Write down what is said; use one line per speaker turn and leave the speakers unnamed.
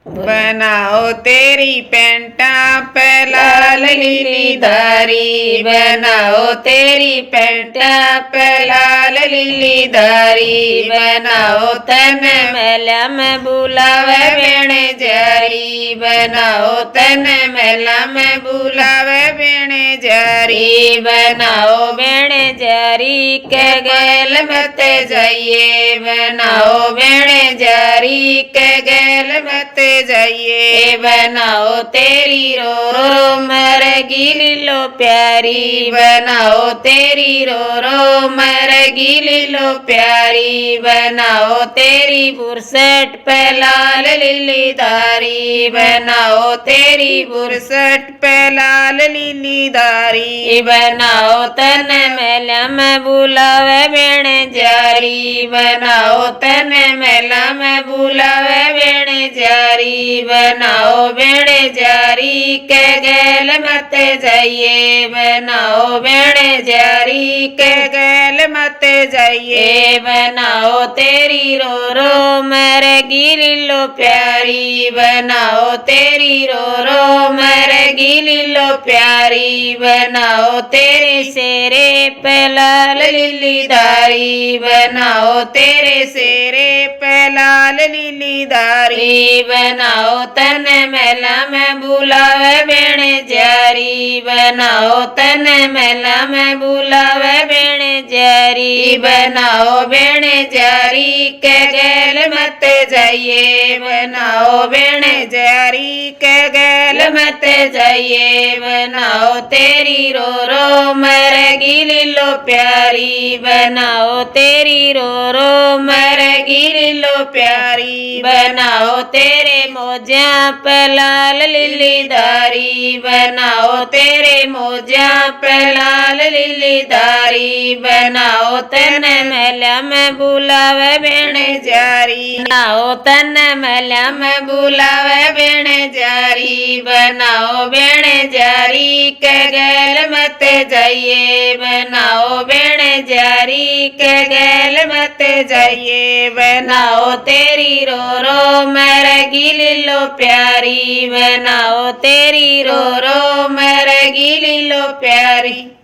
बनाओ तेरी पैंटा पे लाल लीली धारी, बनाओ तेरी पैंटा पे लाल लीली धारी, बनाओ तन मेला में बुलावे बेणे जारी, बनाओ तन मेला में बुलावे बेणे जारी, बनाओ बेणे जारी के गैल मत जाइए, बनाओ बेणे जारी के गैल मत जाइए, बनाओ तेरी रो रो मरगी लीलो प्यारी, बनाओ तेरी रो रो मरगी लीलो प्यारी, बनाओ तेरी बुरसट पे लाल लीली धारी, बनाओ तेरी बुरसट पे लाल लीली धारी, बनाओ तन मेला में बुलावे बेणे जारी, बनाओ तन मेला में बुलावे बेणे जारी, बनाओ बेणे जारी के गैल मत जाइए, बनाओ बेणे जारी के गैल मत जाइए, बनाओ तेरी रो रो मरगी लीलो प्यारी, बनाओ तेरी रो रो मरगी लीलो प्यारी, बनाओ तेरे सेरे पे लाल लीली धारी, बनाओ तेरे सेरे पे लाल लीली धारी, बनाओ तन मेला में बुलावे बेणे जारी, बनाओ तन मेला में बुलावे बेणे जारी, बनाओ बेणे जारी के गैल मत जाइए, बनाओ बेणे जारी के गैल मत जाइए, बनाओ तेरी रो रो मरगी लीलो प्यारी, बनाओ तेरी रो रो मरगी लीलो प्यारी, बनाओ तेरे मोजा पे लाल लीली धारी, बनाओ तेरे मोजा पे लाल लीली धारी, बनाओ तन मेला में बुलावे बेणे जारी, बनाओ तन मेला में बुलावे बेणे जारी, बनाओ बेणे जारी के गैल मत जाइए, बनाओ बेणे जारी के गैल मत जाइए, बनाओ तेरी रो रो मरगी लीलो प्यारी, बनाओ तेरी रो रो मरगी लीलो प्यारी।